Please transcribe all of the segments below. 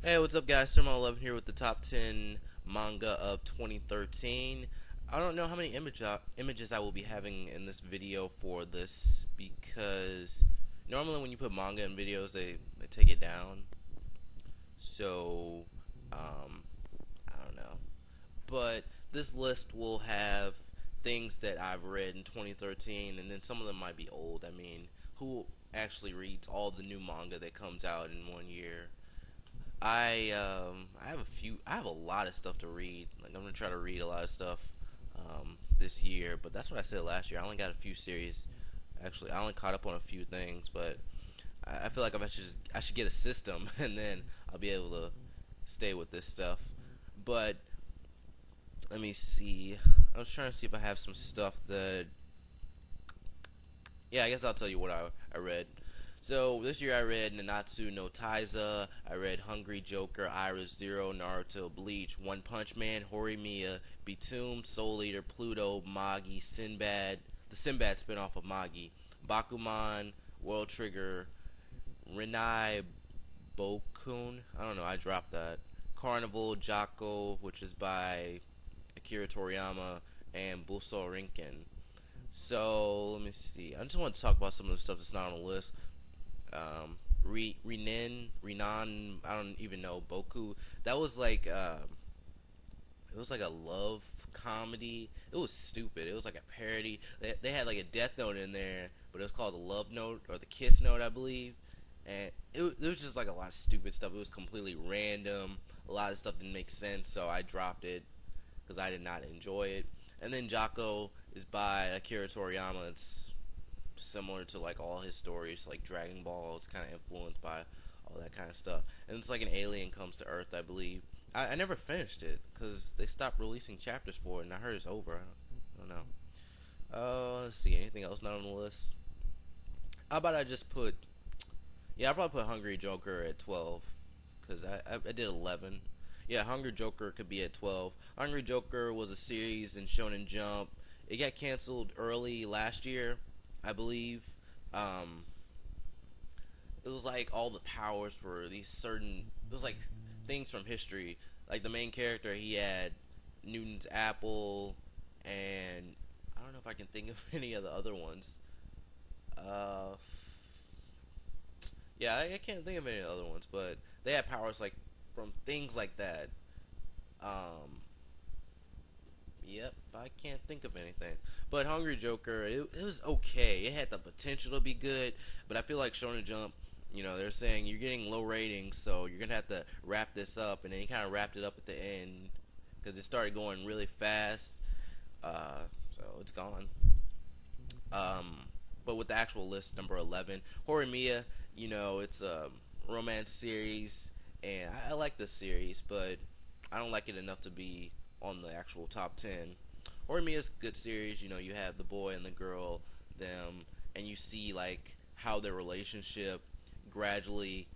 Hey, what's up, guys? Sermon11 here with the top 10 manga of 2013. I don't know how many images I will be having in this video for this because normally when you put manga in videos, they take it down. So, I don't know. But this list will have things that I've read in 2013, and then some of them might be old. I mean, who actually reads all the new manga that comes out in one year? I have a lot of stuff to read. Like I'm gonna try to read a lot of stuff this year, but that's what I said last year. I only got a few series. Actually, I only caught up on a few things, but I feel like I should get a system, and then I'll be able to stay with this stuff. But let me see. I was trying to see if I have some stuff that. Yeah, I guess I'll tell you what I read. So this year I read Nanatsu no Taiza, I read Hungry Joker, Iris Zero, Naruto, Bleach, One Punch Man, Horimiya, Betomb, Soul Eater, Pluto, Magi, Sinbad, the Sinbad spinoff of Magi, Bakuman, World Trigger, Renai Bokun, I don't know, I dropped that. Carnival, Jocko, which is by Akira Toriyama, and Buso Rinken. So let me see. I just want to talk about some of the stuff that's not on the list. Renan, I don't even know, Boku. That was like, it was like a love comedy. It was stupid. It was like a parody. They had like a death note in there, but it was called the love note or the kiss note, I believe. And it was just like a lot of stupid stuff. It was completely random. A lot of stuff didn't make sense, so I dropped it because I did not enjoy it. And then Jocko is by Akira Toriyama. It's similar to like all his stories, like Dragon Ball. It's kind of influenced by all that kind of stuff. And it's like an alien comes to Earth, I believe. I never finished it because they stopped releasing chapters for it, and I heard it's over. I don't know. Let's see. Anything else not on the list? How about I just put? Yeah, I'll probably put Hungry Joker at 12 because I did 11. Yeah, Hungry Joker could be at 12. Hungry Joker was a series in Shonen Jump. It got canceled early last year, I believe. Um, it was like all the powers for these certain. It was like things from history. Like the main character, he had Newton's apple, and I don't know if I can think of any of the other ones. Uh, yeah, I can't think of any of the other ones, but they had powers like from things like that. Um, Yep, I can't think of anything. But Hungry Joker, it was okay. It had the potential to be good, but I feel like Shonen Jump, they're saying you're getting low ratings, so you're gonna have to wrap this up, and then he kind of wrapped it up at the end because it started going really fast. So it's gone. But with the actual list, number 11, Horimiya, it's a romance series, and I like this series, but I don't like it enough to be on the actual top 10. Horimiya's a good series. You have the boy and the girl, them, and you see like how their relationship gradually,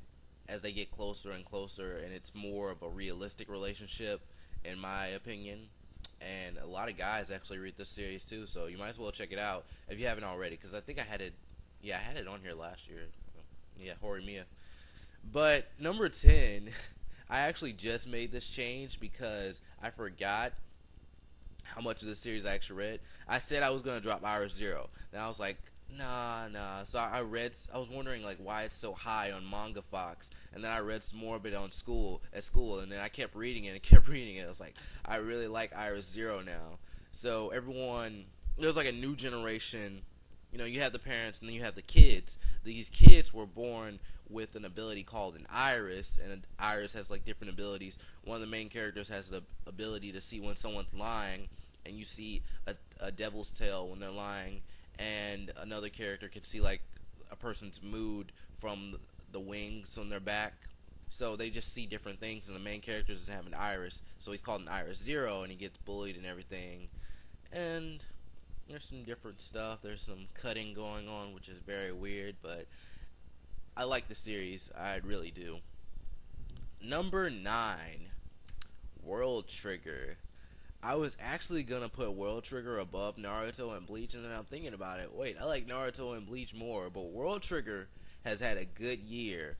as they get closer and closer, and it's more of a realistic relationship, in my opinion. And a lot of guys actually read this series too, so you might as well check it out if you haven't already. Because I think I had it, yeah, I had it on here last year. Yeah, Horimiya. But number 10, I actually just made this change because I forgot how much of the series I actually read. I said I was gonna drop Iris Zero. Then I was like, nah. So I read. I was wondering like why it's so high on Manga Fox, and then I read some more of it at school, and then I kept reading it and kept reading it. I was like, I really like Iris Zero now. So everyone, there's like a new generation. You have the parents and then you have the kids. These kids were born with an ability called an iris, and an iris has like different abilities. One of the main characters has the ability to see when someone's lying, and you see a devil's tail when they're lying, and another character can see like a person's mood from the wings on their back. So they just see different things, and the main character doesn't have an iris, so he's called an Iris Zero, and he gets bullied and everything. And there's some different stuff. There's some cutting going on, which is very weird, but I like the series. I really do. Number 9, World Trigger. I was actually gonna put World Trigger above Naruto and Bleach, and then I'm thinking about it. Wait, I like Naruto and Bleach more, but World Trigger has had a good year.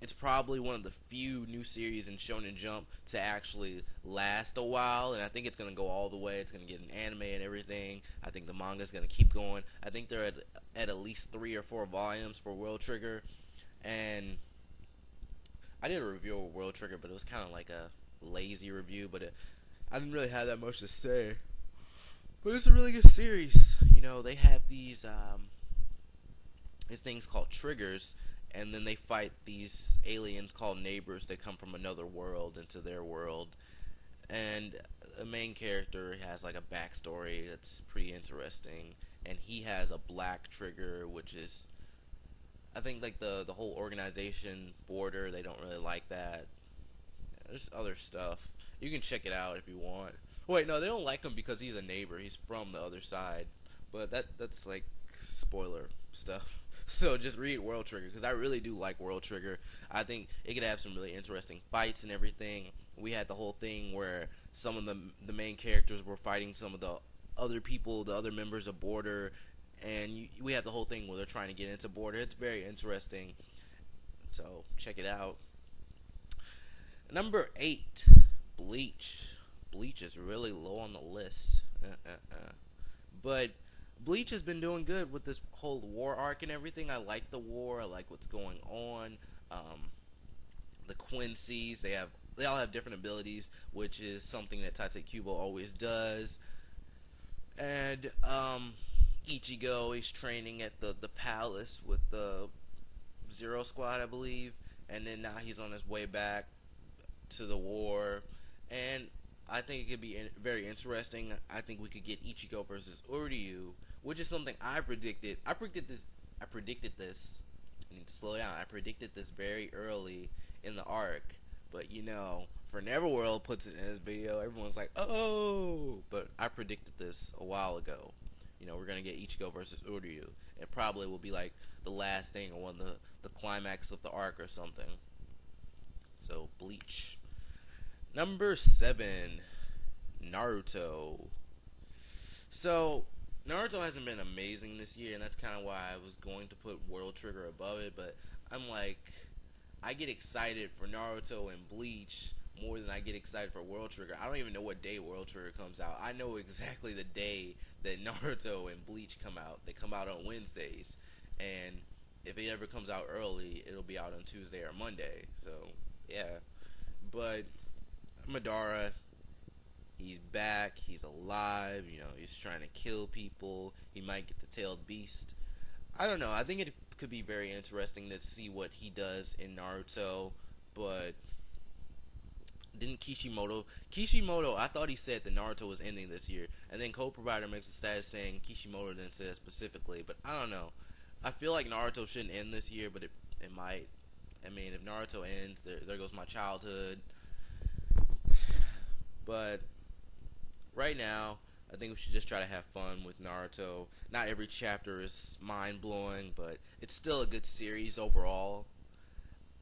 It's probably one of the few new series in Shonen Jump to actually last a while, and I think it's gonna go all the way. It's gonna get an anime and everything. I think the manga is gonna keep going. I think they're at least 3 or 4 volumes for World Trigger, and I did a review of World Trigger, but it was kind of like a lazy review. But I didn't really have that much to say. But it's a really good series. You know, they have these things called triggers, and then they fight these aliens called neighbors that come from another world into their world. And the main character has like a backstory that's pretty interesting, and he has a black trigger, which is, I think, like the whole organization border, they don't really like that. There's other stuff. You can check it out if you want. Wait, no, they don't like him because he's a neighbor. He's from the other side. But that's like spoiler stuff. So just read World Trigger, because I really do like World Trigger. I think it could have some really interesting fights and everything. We had the whole thing where some of the main characters were fighting some of the other people, the other members of Border, and we have the whole thing where they're trying to get into Border. It's very interesting. So check it out. Number 8, Bleach. Bleach is really low on the list. But Bleach has been doing good with this whole war arc and everything. I like the war. I like what's going on. The Quincy's, they all have different abilities, which is something that Tate Kubo always does. And Ichigo, he's training at the palace with the Zero Squad, I believe. And then now he's on his way back to the war. And I think it could be very interesting. I think we could get Ichigo versus Uryu, which is something I predicted. I predicted this. I need to slow down. I predicted this very early in the arc. But, you know, for Neverworld puts it in his video, everyone's like, oh! But I predicted this a while ago. You know, we're going to get Ichigo versus Uryu. It probably will be like the last thing or one of the climax of the arc or something. So, Bleach. Number 7, Naruto. So, Naruto hasn't been amazing this year, and that's kind of why I was going to put World Trigger above it, but I'm like, I get excited for Naruto and Bleach more than I get excited for World Trigger. I don't even know what day World Trigger comes out. I know exactly the day that Naruto and Bleach come out. They come out on Wednesdays, and if it ever comes out early, it'll be out on Tuesday or Monday. So, yeah. But Madara, he's back, he's alive, you know, he's trying to kill people, he might get the tailed beast. I don't know, I think it could be very interesting to see what he does in Naruto, but didn't Kishimoto, I thought he said that Naruto was ending this year, and then co-provider makes a status saying Kishimoto didn't say that specifically, but I don't know. I feel like Naruto shouldn't end this year, but it might. I mean, if Naruto ends, there goes my childhood. But right now, I think we should just try to have fun with Naruto. Not every chapter is mind-blowing, but it's still a good series overall.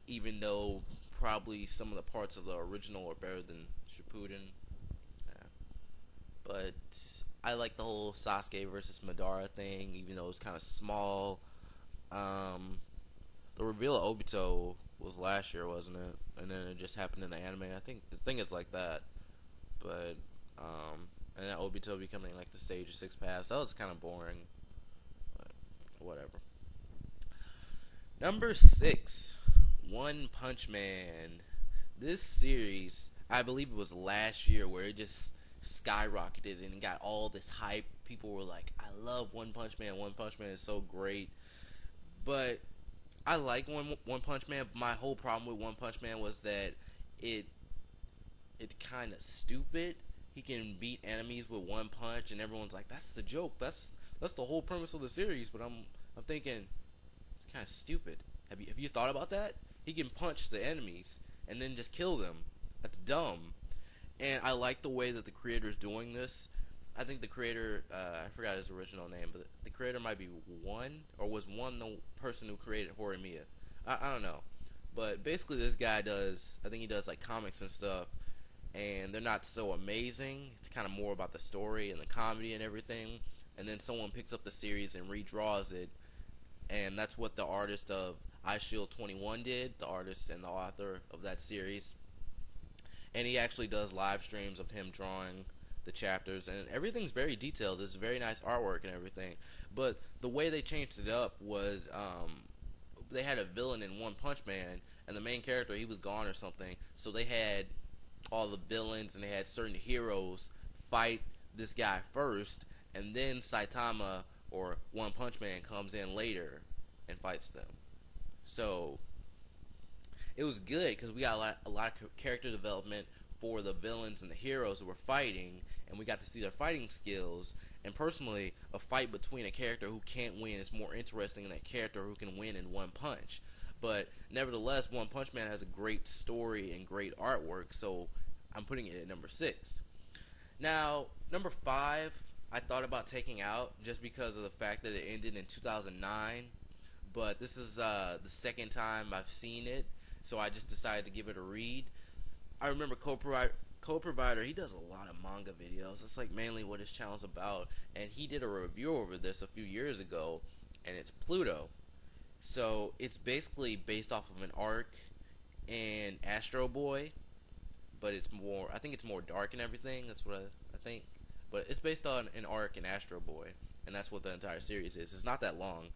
Even though probably some of the parts of the original are better than Shippuden. Yeah. But I like the whole Sasuke versus Madara thing, even though it was kind of small. The reveal of Obito was last year, wasn't it? And then it just happened in the anime. I think it's like that. But, and then Obito becoming like the stage of 6 paths. That was kind of boring. But, whatever. Number 6, One Punch Man. This series, I believe it was last year, where it just skyrocketed and got all this hype. People were like, I love One Punch Man. One Punch Man is so great. But I like One Punch Man. My whole problem with One Punch Man was that it's kind of stupid. He can beat enemies with one punch, and everyone's like, "That's the joke. That's the whole premise of the series." But I'm thinking, it's kind of stupid. Have you thought about that? He can punch the enemies and then just kill them. That's dumb. And I like the way that the creator's doing this. I think the creator, I forgot his original name, but the creator might be One, or was One the person who created Horimiya? I don't know. But basically this guy I think he does like comics and stuff, and they're not so amazing. It's kind of more about the story and the comedy and everything. And then someone picks up the series and redraws it, and that's what the artist of iShield21 did, the artist and the author of that series. And he actually does live streams of him drawing the chapters, and everything's very detailed. It's very nice artwork and everything. But the way they changed it up was they had a villain in One Punch Man, and the main character, he was gone or something. So they had all the villains, and they had certain heroes fight this guy first, and then Saitama or One Punch Man comes in later and fights them. So it was good because we got a lot of character development for the villains and the heroes who were fighting, and we got to see their fighting skills. And personally, a fight between a character who can't win is more interesting than a character who can win in one punch. But nevertheless, One Punch Man has a great story and great artwork, so I'm putting it at number 6. Now, number 5, I thought about taking out just because of the fact that it ended in 2009. But this is the second time I've seen it, so I just decided to give it a read. I remember Co-Provider, he does a lot of manga videos. That's like mainly what his channel's about. And he did a review over this a few years ago, and it's Pluto. So it's basically based off of an arc in Astro Boy, but it's more, I think it's more dark and everything. That's what I think. But it's based on an arc in Astro Boy, and that's what the entire series is. It's not that long.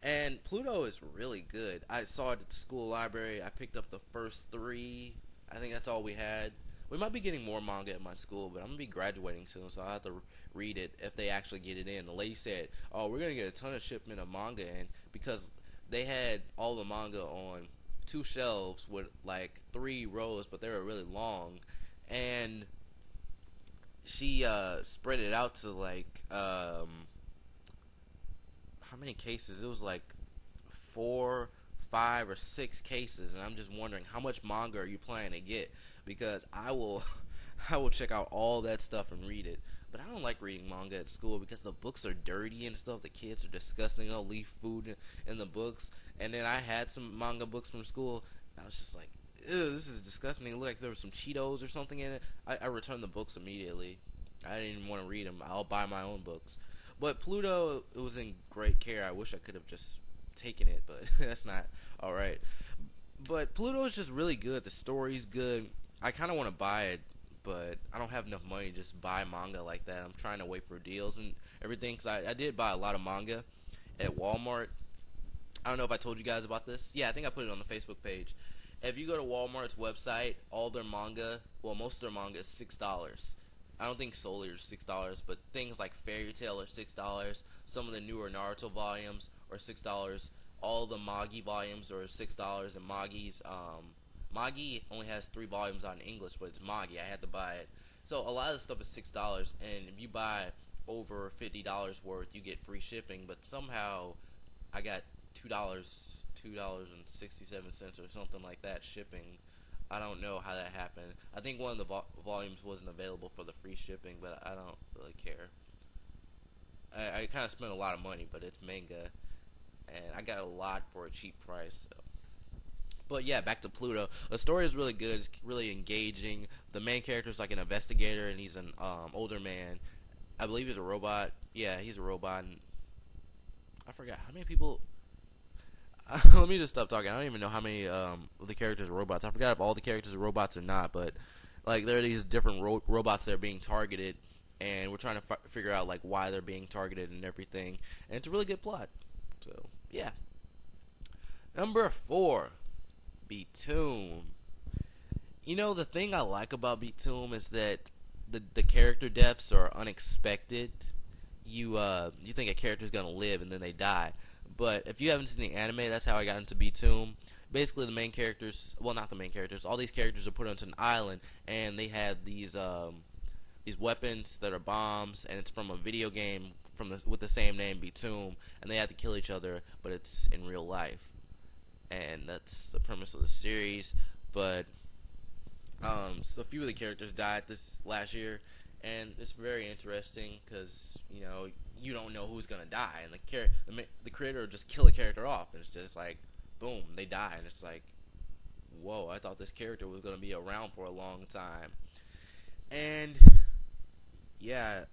And Pluto is really good. I saw it at the school library. I picked up the first 3. I think that's all we had. We might be getting more manga at my school, but I'm going to be graduating soon, so I'll have to read it if they actually get it in. The lady said, oh, we're going to get a ton of shipment of manga in, because they had all the manga on 2 shelves with like 3 rows, but they were really long. And she spread it out to like, how many cases? It was like 4, 5, or 6 cases, and I'm just wondering how much manga are you planning to get, because I will check out all that stuff and read it. But I don't like reading manga at school because the books are dirty and stuff. The kids are disgusting. They'll leave food in the books. And then I had some manga books from school, and I was just like, ew, this is disgusting. It looked like there was some Cheetos or something in it. I returned the books immediately. I didn't even want to read them. I'll buy my own books. But Pluto, it was in great care. I wish I could have just taken it, but that's not alright. But Pluto is just really good. The story's good. I kind of want to buy it, but I don't have enough money to just buy manga like that. I'm trying to wait for deals and everything, because I did buy a lot of manga at Walmart. I don't know if I told you guys about this. Yeah, I think I put it on the Facebook page. If you go to Walmart's website, all their manga, well, most of their manga is $6. I don't think solely are $6, but things like Fairy Tail are $6. Some of the newer Naruto volumes are $6. All the Magi volumes are $6, and Magi only has 3 volumes out in English, but it's Magi. I had to buy it. So a lot of the stuff is $6, and if you buy over $50 worth, you get free shipping. But somehow I got $2.67 or something like that shipping. I don't know how that happened. I think one of the volumes wasn't available for the free shipping, but I don't really care. I kind of spent a lot of money, but it's manga, and I got a lot for a cheap price. So. But yeah, back to Pluto. The story is really good. It's really engaging. The main character is like an investigator, and he's an older man. I believe he's a robot. Yeah, he's a robot. And I forgot how many people. Let me just stop talking. I don't even know how many of the characters are robots. I forgot if all the characters are robots or not. But like, there are these different robots that are being targeted, and we're trying to figure out like why they're being targeted and everything. And it's a really good plot. So yeah. Number 4. Beatoom. You know, the thing I like about Beatoom is that the character deaths are unexpected. You think a character's gonna live and then they die. But if you haven't seen the anime, that's how I got into Beatoom. Basically, the main characters, well, not the main characters, all these characters are put onto an island, and they have these weapons that are bombs, and it's from a video game with the same name, Beatoom, and they have to kill each other, but it's in real life. And that's the premise of the series. But so a few of the characters died this last year, and it's very interesting because you don't know who's gonna die, and the creator will just kill a character off, and it's just like boom, they die, and it's like, whoa, I thought this character was gonna be around for a long time. And yeah,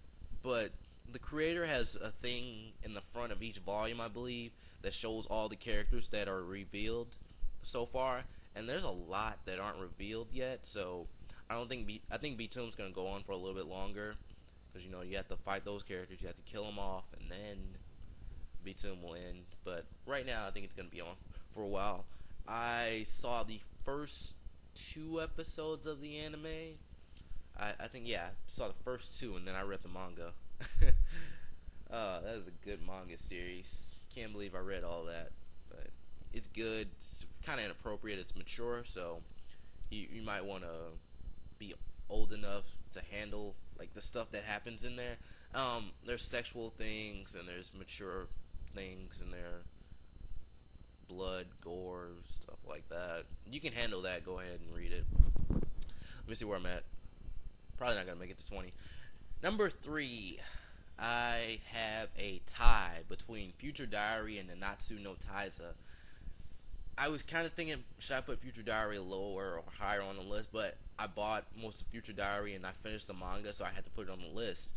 but the creator has a thing in the front of each volume, I believe, that shows all the characters that are revealed so far, and there's a lot that aren't revealed yet. So I don't think I think B Toon's gonna go on for a little bit longer, because you have to fight those characters, you have to kill them off, and then B Toon will end. But right now, I think it's gonna be on for a while. I saw the first 2 episodes of the anime. I think, yeah, saw the first 2, and then I read the manga. That is a good manga series. Can't believe I read all that, but it's good. It's kind of inappropriate. It's mature, so you might want to be old enough to handle like the stuff that happens in there. There's sexual things and there's mature things in there, blood, gore, stuff like that. You can handle that. Go ahead and read it. Let me see where I'm at. Probably not gonna make it to 20. Number 3, I have a tie between Future Diary and Nanatsu no Taiza. I was kind of thinking, should I put Future Diary lower or higher on the list? But I bought most of Future Diary and I finished the manga, so I had to put it on the list.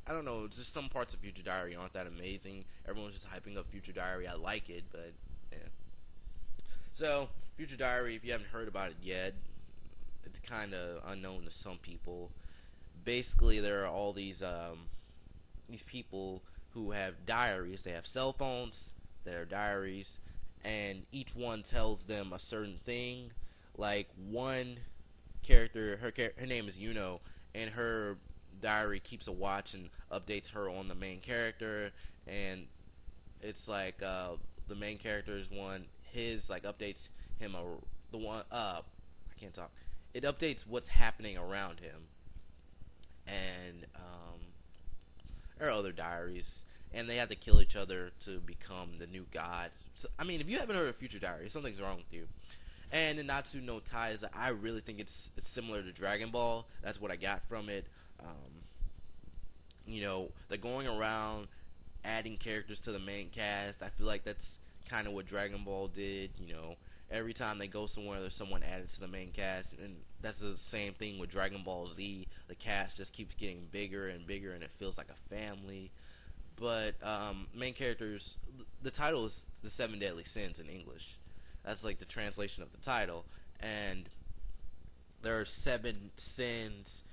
I don't know, just some parts of Future Diary aren't that amazing. Everyone's just hyping up Future Diary. I like it, but yeah. So, Future Diary, if you haven't heard about it yet, it's kind of unknown to some people. Basically, there are all these people who have diaries. They have cell phones that are diaries, and each one tells them a certain thing. Like one character, her name is Yuno, and her diary keeps a watch and updates her on the main character. And it's like the main character's one, his like updates him the one I can't talk. It updates what's happening around him. And there are other diaries, and they have to kill each other to become the new god. So, I mean, if you haven't heard of Future Diary, something's wrong with you. And in Natsu no Taiza, I really think it's similar to Dragon Ball. That's what I got from it. They're going around adding characters to the main cast. I feel like that's kind of what Dragon Ball did. Every time they go somewhere, there's someone added to the main cast, and that's the same thing with Dragon Ball Z. The cast just keeps getting bigger and bigger, and it feels like a family. But main characters, the title is The Seven Deadly Sins in English. That's like the translation of the title, and there are 7 sins,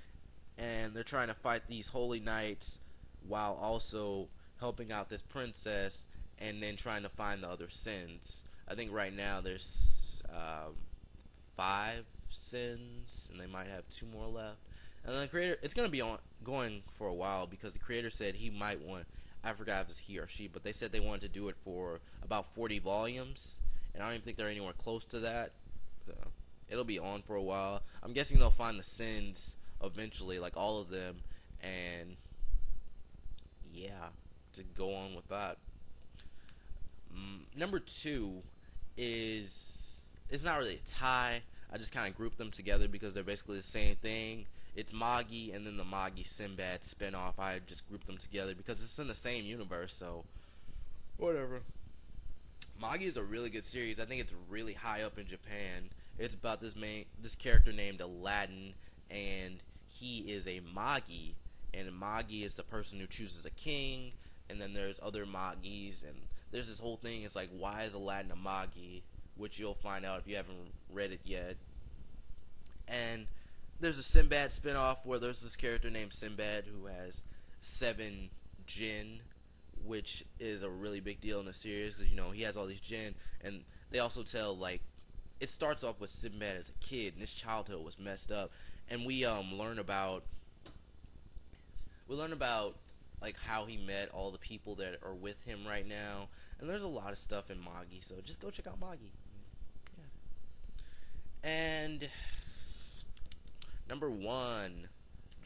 and they're trying to fight these holy knights while also helping out this princess, and then trying to find the other sins. I think right now there's 5 sins, and they might have 2 more left. And the creator, it's going to be going for a while, because the creator said he might want, I forgot if it's he or she, but they said they wanted to do it for about 40 volumes, and I don't even think they're anywhere close to that. So it'll be on for a while. I'm guessing they'll find the sins eventually, like all of them, and yeah, to go on with that. Number 2 it's not really a tie. I just kind of grouped them together because they're basically the same thing. It's Magi and then the Magi Sinbad spinoff. I just grouped them together because it's in the same universe, so whatever. Magi is a really good series. I think it's really high up in Japan. It's about this character named Aladdin, and he is a Magi, and Magi is the person who chooses a king, and then there's other Magis, and there's this whole thing. It's like, why is Aladdin a Magi? Which you'll find out if you haven't read it yet. And there's a Sinbad spinoff where there's this character named Sinbad who has 7 jinn, which is a really big deal in the series because he has all these jinn, and they also tell like it starts off with Sinbad as a kid and his childhood was messed up, and we learn about like how he met all the people that are with him right now, and there's a lot of stuff in Magi, so just go check out Magi. Yeah. And number 1,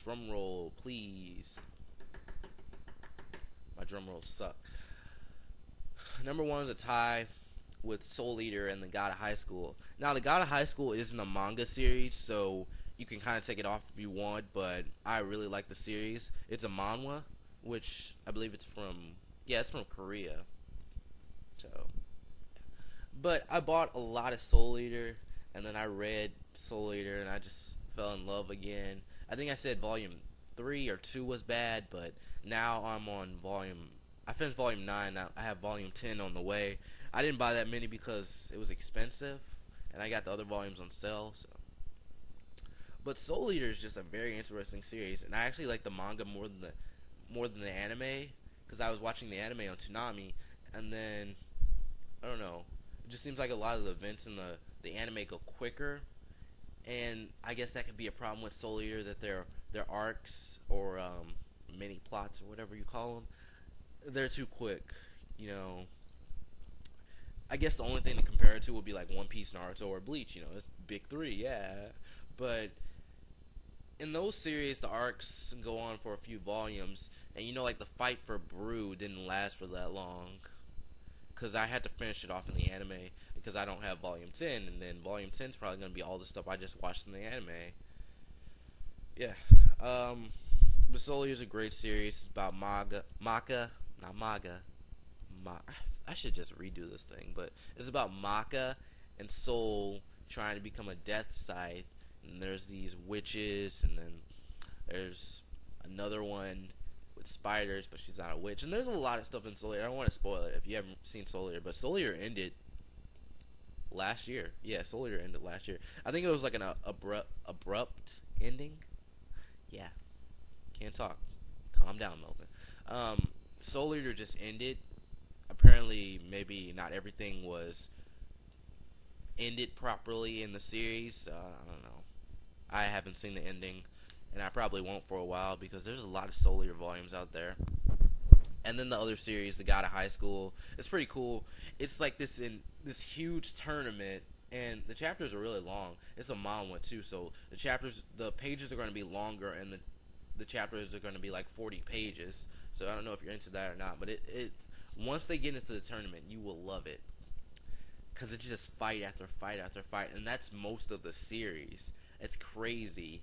drum roll, please. My drum rolls suck. Number 1 is a tie with Soul Eater and the God of High School. Now, the God of High School isn't a manga series, so you can kind of take it off if you want, but I really like the series. It's a manhwa, which I believe it's from Korea. So, but I bought a lot of Soul Eater, and then I read Soul Eater, and I just fell in love again. I think I said volume 3 or 2 was bad, but now I'm on volume. I finished volume 9. Now I have volume 10 on the way. I didn't buy that many because it was expensive, and I got the other volumes on sale. So. But Soul Eater is just a very interesting series, and I actually like the manga more than the anime, because I was watching the anime on Toonami, and then I don't know. It just seems like a lot of the events in the anime go quicker, and I guess that could be a problem with Soul Eater, that their arcs or mini plots or whatever you call them, they're too quick. You know, I guess the only thing to compare it to would be like One Piece, Naruto, or Bleach. You know, it's big three, yeah. But in those series, the arcs go on for a few volumes, and you know, like the fight for Brew didn't last for that long, because I had to finish it off in the anime, because I don't have volume 10, and then volume 10 is probably going to be all the stuff I just watched in the anime. Yeah. But Soul Eater is a great series. It's about I should just redo this thing, but it's about Maka and Soul trying to become a death scythe, and there's these witches, and then there's another one with spiders, but she's not a witch, and there's a lot of stuff in Soul Eater. I don't want to spoil it if you haven't seen Soul Eater, but Soul Eater ended last year. Yeah, Soul Eater ended last year. I think it was like an abrupt ending. Yeah, can't talk. Calm down, Melvin. Soul Eater just ended. Apparently, maybe not everything was ended properly in the series. I don't know. I haven't seen the ending, and I probably won't for a while, because there's a lot of Soul Eater volumes out there. And then the other series, The God of High School, it's pretty cool. It's like this huge tournament, and the chapters are really long. It's a manga too, so the pages are going to be longer, and the chapters are going to be like 40 pages. So I don't know if you're into that or not, but it once they get into the tournament, you will love it, because it's just fight after fight after fight, and that's most of the series. It's crazy.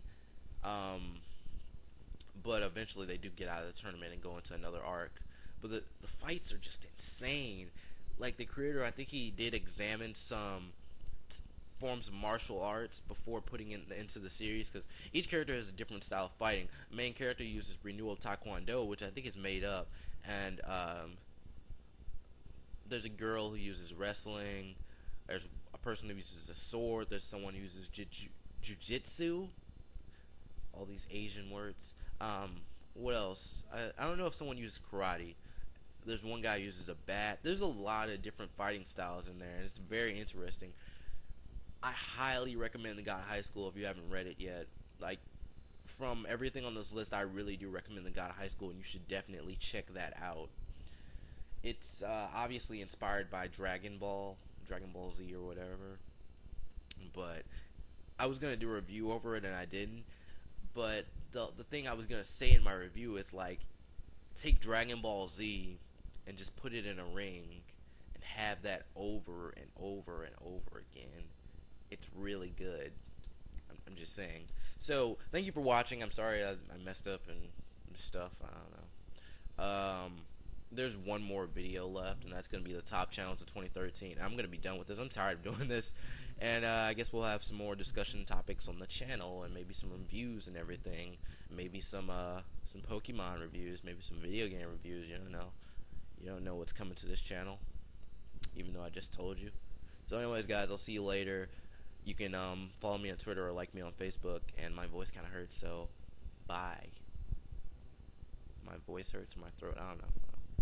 But eventually they do get out of the tournament and go into another arc. But the fights are just insane. Like, the creator, I think he did examine some forms of martial arts before putting it into the series, because each character has a different style of fighting. The main character uses Renewal Taekwondo, which I think is made up, and there's a girl who uses wrestling. There's a person who uses a sword. There's someone who uses jujitsu. All these Asian words. What else? I don't know if someone uses karate. There's one guy who uses a bat. There's a lot of different fighting styles in there, and it's very interesting. I highly recommend The God of High School if you haven't read it yet. Like, from everything on this list, I really do recommend The God of High School, and you should definitely check that out. It's obviously inspired by Dragon Ball Z or whatever. But I was going to do a review over it, and I didn't. But the thing I was going to say in my review is, like, take Dragon Ball Z and just put it in a ring and have that over and over and over again. It's really good. I'm just saying. So, thank you for watching. I'm sorry I messed up and stuff. I don't know. There's one more video left, and that's going to be the top channels of 2013. I'm going to be done with this. I'm tired of doing this. And I guess we'll have some more discussion topics on the channel, and maybe some reviews and everything. Maybe some Pokemon reviews, maybe some video game reviews. You don't know. You don't know what's coming to this channel, even though I just told you. So anyways, guys, I'll see you later. You can follow me on Twitter or like me on Facebook, and my voice kind of hurts, so bye. My voice hurts, my throat, I don't know.